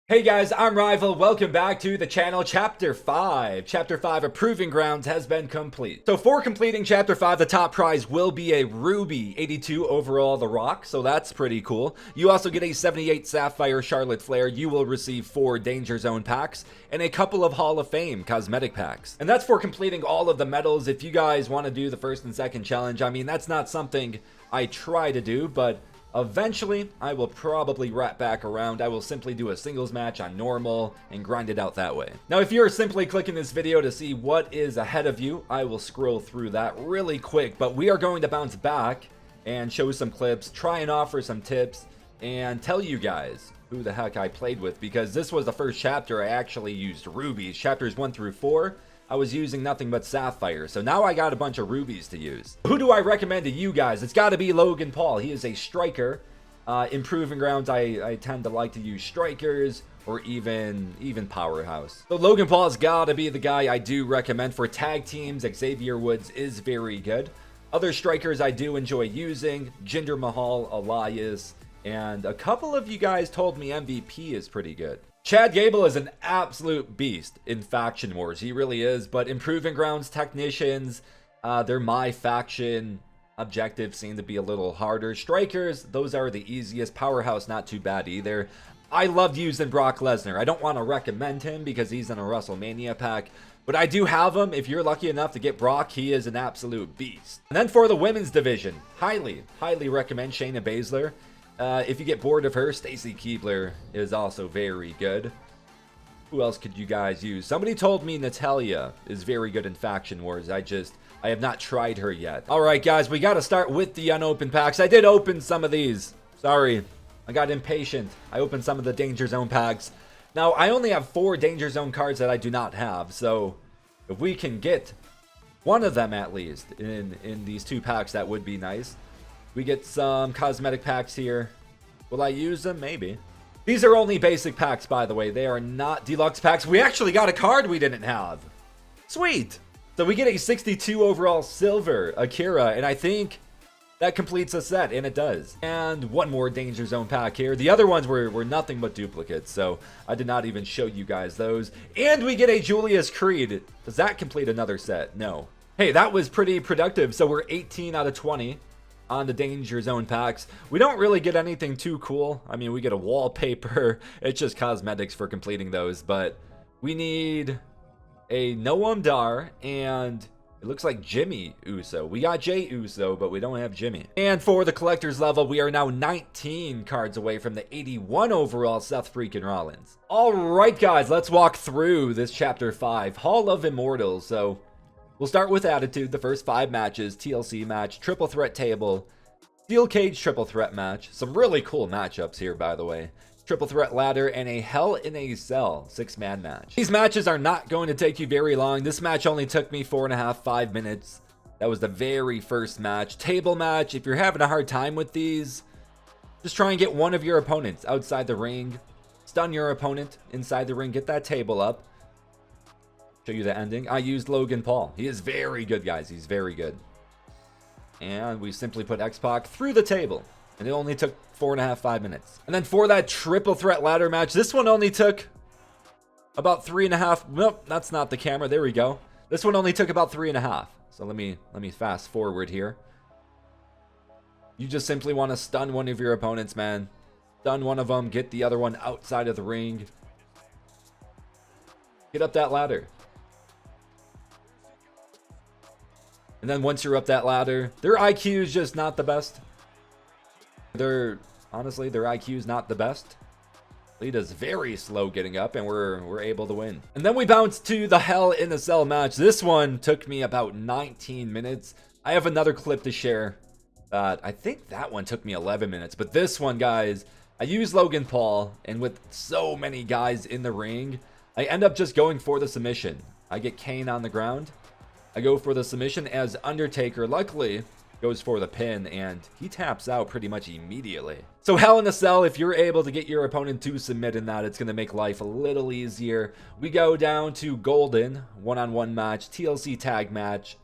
Hey guys, I'm Rival. Welcome back to the channel. Chapter 5. Chapter 5 of Proving Grounds has been complete. So for completing Chapter 5, the top prize will be a Ruby 82 overall The Rock. So that's pretty cool. You also get a 78 Sapphire Charlotte Flair. You will receive 4 Danger Zone packs and a couple of Hall of Fame cosmetic packs. And that's for completing all of the medals. If you guys want to do the first and second challenge, I mean, that's not something I try to do, but eventually, I will probably wrap back around. I will simply do a singles match on normal and grind it out that way. Now, if you're simply clicking this video to see what is ahead of you, I will scroll through that really quick, but we are going to bounce back and show some clips, try and offer some tips, and tell you guys who the heck I played with, because this was the first chapter I actually used rubies. Chapters 1 through 4, I was using nothing but sapphire, so now I got a bunch of rubies to use. Who do I recommend to you guys? It's got to be Logan Paul. He is a striker. In Proving Grounds, I tend to like to use strikers or even powerhouse. So Logan Paul's got to be the guy I do recommend for tag teams. Xavier Woods is very good. Other strikers I do enjoy using: Jinder Mahal, Elias, and a couple of you guys told me MVP is pretty good. Chad Gable is an absolute beast in Faction Wars. He really is. But in Proving Grounds, technicians, they're my faction. Objectives seem to be a little harder. Strikers, those are the easiest. Powerhouse, not too bad either. I loved using Brock Lesnar. I don't want to recommend him because he's in a WrestleMania pack, but I do have him. If you're lucky enough to get Brock, he is an absolute beast. And then for the women's division, highly recommend Shayna Baszler. If you get bored of her, Stacy Keibler is also very good. Who else could you guys use? Somebody told me Natalya is very good in Faction Wars. I have not tried her yet. Alright guys, we gotta start with the unopened packs. I did open some of these. Sorry, I got impatient. I opened some of the Danger Zone packs. Now, I only have 4 Danger Zone cards that I do not have, so if we can get one of them at least in these 2 packs, that would be nice. We get some cosmetic packs here. Will I use them? Maybe. These are only basic packs, by the way. They are not deluxe packs. We actually got a card we didn't have. Sweet. So we get a 62 overall silver Akira, and I think that completes a set, and it does. And one more Danger Zone pack here. The other ones were nothing but duplicates, so I did not even show you guys those. And we get a Julius Creed. Does that complete another set? No. Hey, that was pretty productive. So we're 18 out of 20. On the Danger Zone packs. We don't really get anything too cool. I mean, we get a wallpaper. It's just cosmetics for completing those, but we need a Noam Dar and it looks like Jimmy Uso. We got Jay Uso, but we don't have Jimmy. And for the collector's level, we are now 19 cards away from the 81 overall Seth freaking Rollins. All right, guys, let's walk through this Chapter 5, Hall of Immortals. So we'll start with Attitude, the first 5 matches, TLC match, triple threat table, steel cage triple threat match. Some really cool matchups here, by the way. Triple threat ladder and a Hell in a Cell 6-man match. These matches are not going to take you very long. This match only took me 4.5-5 minutes. That was the very first match. Table match, if you're having a hard time with these, just try and get one of your opponents outside the ring. Stun your opponent inside the ring. Get that table up. Show you the ending. I used Logan Paul. He is very good, guys. He's very good. And we simply put X-Pac through the table. And it only took 4.5-5 minutes. And then for that triple threat ladder match, this one only took about 3.5. Nope, that's not the camera. There we go. This one only took about 3.5. So let me fast forward here. You just simply want to stun one of your opponents, man. Stun one of them. Get the other one outside of the ring. Get up that ladder. And then once you're up that ladder, their IQ is just not the best. Honestly, their IQ is not the best. Lita's very slow getting up, and we're able to win. And then we bounce to the Hell in a Cell match. This one took me about 19 minutes. I have another clip to share. I think that one took me 11 minutes. But this one, guys, I use Logan Paul, and with so many guys in the ring, I end up just going for the submission. I get Kane on the ground. I go for the submission as Undertaker, luckily, goes for the pin, and he taps out pretty much immediately. So Hell in a Cell, if you're able to get your opponent to submit in that, it's going to make life a little easier. We go down to Golden, one-on-one match, TLC tag match,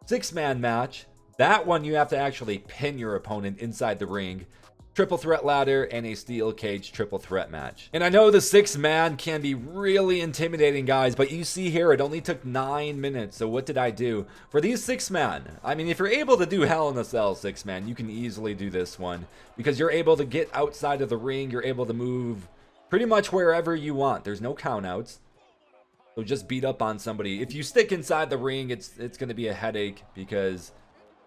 6-man match. That one you have to actually pin your opponent inside the ring. triple threat ladder, and a steel cage triple threat match. And I know the 6-man can be really intimidating, guys, but you see here, it only took 9 minutes. So what did I do? For these 6-man, I mean, if you're able to do Hell in a Cell 6-man, you can easily do this one because you're able to get outside of the ring. You're able to move pretty much wherever you want. There's no countouts. So just beat up on somebody. If you stick inside the ring, it's going to be a headache because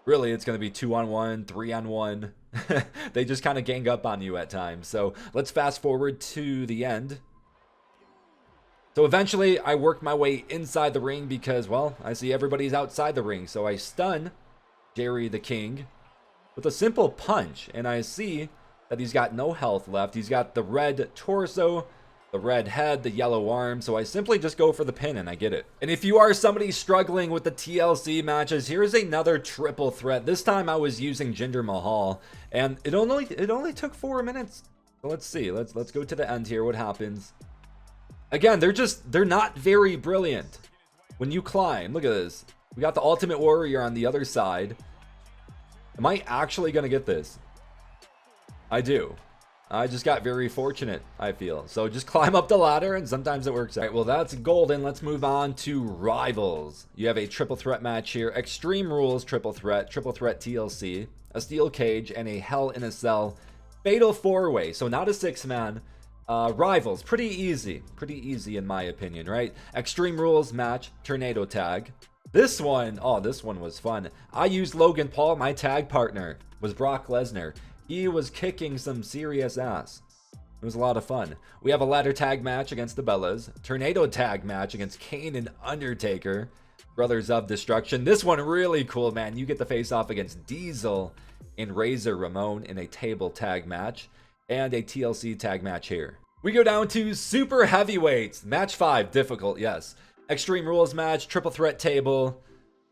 really it's going to be 2-on-1, 3-on-1. They just kind of gang up on you at times. So let's fast forward to the end. So eventually I work my way inside the ring because, well, I see everybody's outside the ring. So I stun Jerry the King with a simple punch. And I see that he's got no health left. He's got the red torso, the red head, the yellow arm, so I simply just go for the pin and I get it. And if you are somebody struggling with the TLC matches, here's another triple threat. This time I was using Jinder Mahal, and it only took 4 minutes. So let's see. Let's go to the end here. What happens? Again, they're not very brilliant. When you climb, look at this. We got the Ultimate Warrior on the other side. Am I actually gonna get this? I do. I just got very fortunate, I feel. So just climb up the ladder and sometimes it works out. All right, well, that's golden. Let's move on to Rivals. You have a triple threat match here. Extreme Rules triple threat TLC, a steel cage, and a Hell in a Cell fatal 4-way. So not a 6-man. Rivals, pretty easy in my opinion, right? Extreme Rules match, tornado tag. This one was fun. I used Logan Paul. My tag partner was Brock Lesnar. He was kicking some serious ass. It was a lot of fun. We have a ladder tag match against the Bellas. Tornado tag match against Kane and Undertaker. Brothers of Destruction. This one really cool, man. You get the face off against Diesel and Razor Ramon in a table tag match. And a TLC tag match here. We go down to Super Heavyweights. Match 5, difficult, yes. Extreme Rules match, triple threat table.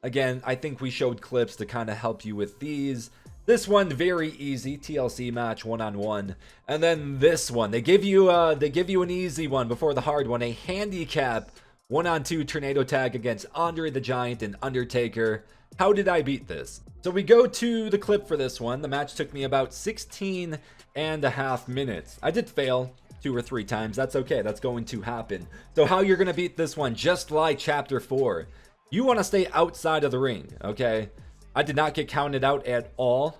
Again, I think we showed clips to kind of help you with these. This one very easy, TLC match 1-on-1, and then this one they give you an easy one before the hard one, a handicap 1-on-2 tornado tag against Andre the Giant and Undertaker. How did I beat this? So we go to the clip for this one. The match took me about 16.5 minutes. I did fail 2 or 3 times. That's okay. That's going to happen. So how you're gonna beat this one? Just like Chapter 4, you want to stay outside of the ring. Okay. I did not get counted out at all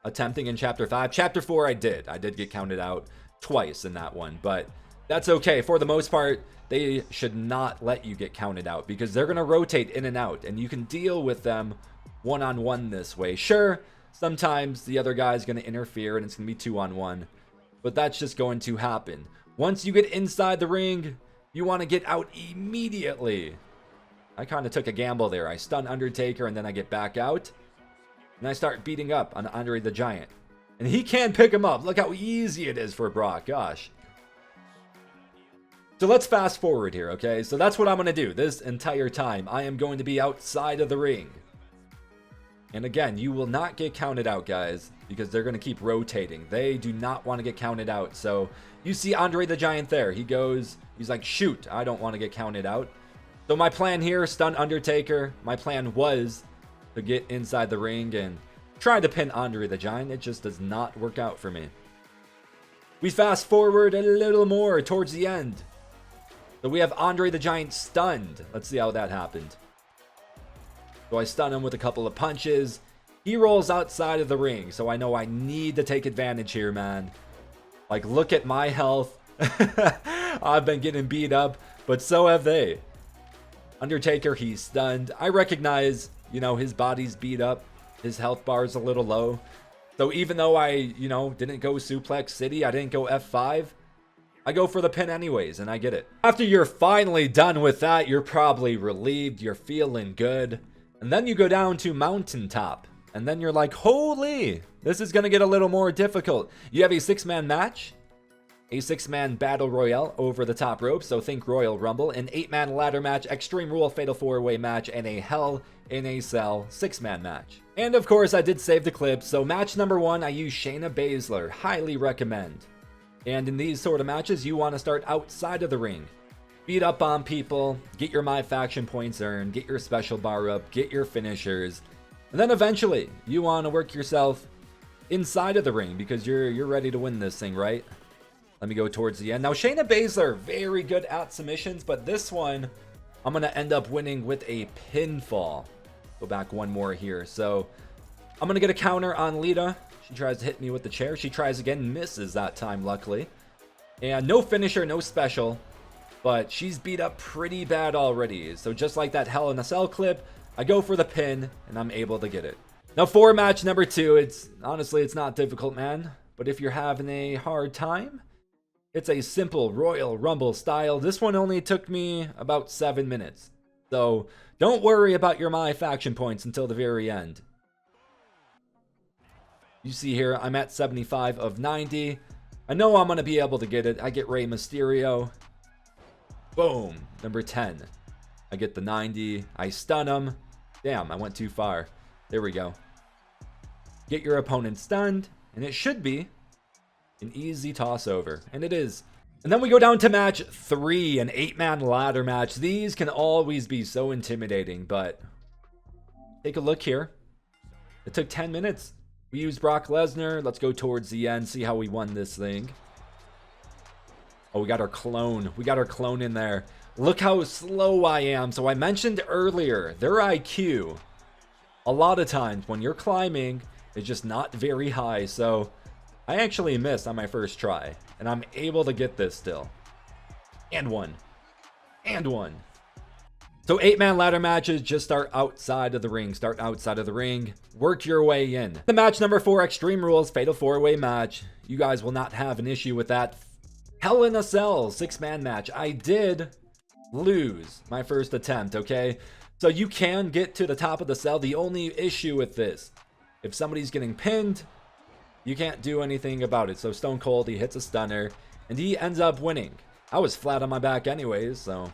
attempting in Chapter 5. Chapter 4 I did get counted out twice in that one, but that's okay. For the most part, they should not let you get counted out because they're going to rotate in and out, and you can deal with them one-on-one this way. Sure, sometimes the other guy's going to interfere and it's going to be 2-on-1, but that's just going to happen. Once you get inside the ring, you want to get out immediately. I kind of took a gamble there. I stun Undertaker and then I get back out. And I start beating up on Andre the Giant. And he can't pick him up. Look how easy it is for Brock. Gosh. So let's fast forward here, okay? So that's what I'm going to do this entire time. I am going to be outside of the ring. And again, you will not get counted out, guys, because they're going to keep rotating. They do not want to get counted out. So you see Andre the Giant there. He's like, shoot, I don't want to get counted out. So my plan here, stun Undertaker. My plan was to get inside the ring and try to pin Andre the Giant. It just does not work out for me. We fast forward a little more towards the end. So we have Andre the Giant stunned. Let's see how that happened. So I stun him with a couple of punches. He rolls outside of the ring. So I know I need to take advantage here, man. Like, look at my health. I've been getting beat up, but so have they. Undertaker, he's stunned. I recognize, his body's beat up. His health bar is a little low. So even though I, didn't go Suplex City, I didn't go F5, I go for the pin anyways, and I get it. After you're finally done with that, you're probably relieved. You're feeling good. And then you go down to Mountaintop. And then you're like, holy, this is going to get a little more difficult. You have a 6-man match. A 6-man battle royale over the top rope, so think Royal Rumble, an 8-man ladder match, Extreme Rule fatal 4-way match, and a Hell in a Cell 6-man match. And of course, I did save the clip, so match number 1, I use Shayna Baszler, highly recommend. And in these sort of matches, you want to start outside of the ring. Beat up on people, get your My Faction points earned, get your special bar up, get your finishers, and then eventually, you want to work yourself inside of the ring because you're ready to win this thing, right? Let me go towards the end. Now, Shayna Baszler, very good at submissions, but this one, I'm going to end up winning with a pinfall. Go back one more here. So, I'm going to get a counter on Lita. She tries to hit me with the chair. She tries again, misses that time, luckily. And no finisher, no special. But she's beat up pretty bad already. So just like that Hell in a Cell clip, I go for the pin, and I'm able to get it. Now for match number 2, honestly, it's not difficult, man. But if you're having a hard time, it's a simple Royal Rumble style. This one only took me about 7 minutes. So don't worry about your My Faction points until the very end. You see here, I'm at 75 of 90. I know I'm going to be able to get it. I get Rey Mysterio. Boom. Number 10. I get the 90. I stun him. Damn, I went too far. There we go. Get your opponent stunned. And it should be an easy toss over. And it is. And then we go down to match 3. An 8-man ladder match. These can always be so intimidating. But take a look here. It took 10 minutes. We used Brock Lesnar. Let's go towards the end. See how we won this thing. Oh, we got our clone. We got our clone in there. Look how slow I am. So I mentioned earlier, their IQ, a lot of times when you're climbing, is just not very high. So I actually missed on my first try. And I'm able to get this still. And one. And one. So 8-man ladder matches, just start outside of the ring. Start outside of the ring. Work your way in. The match number 4, Extreme Rules, Fatal 4-Way match. You guys will not have an issue with that. Hell in a Cell, 6-man match. I did lose my first attempt, okay? So you can get to the top of the cell. The only issue with this, if somebody's getting pinned, you can't do anything about it. So Stone Cold, he hits a stunner, and he ends up winning. I was flat on my back anyways, so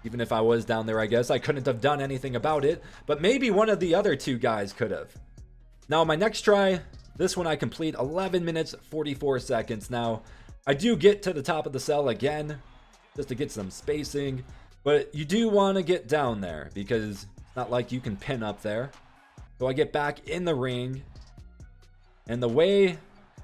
even if I was down there, I guess I couldn't have done anything about it, but maybe one of the other 2 guys could have. Now, my next try, this one I complete 11 minutes, 44 seconds. Now, I do get to the top of the cell again, just to get some spacing, but you do want to get down there, because it's not like you can pin up there. So I get back in the ring, and the way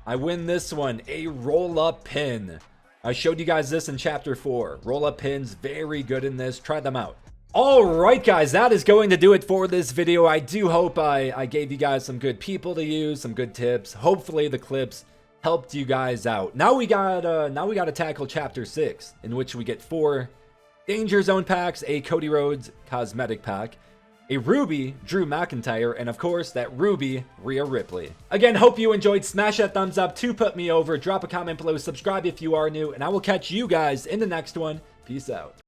I win this one, a roll-up pin. I showed you guys this in chapter 4. Roll-up pins, very good in this. Try them out. Alright guys, that is going to do it for this video. I do hope I gave you guys some good people to use, some good tips. Hopefully the clips helped you guys out. Now we gotta tackle chapter 6, in which we get 4 Danger Zone packs, a Cody Rhodes cosmetic pack, a Ruby Drew McIntyre, and of course that Ruby Rhea Ripley. Again, hope you enjoyed. Smash that thumbs up to put me over. Drop a comment below, subscribe if you are new, and I will catch you guys in the next one. Peace out.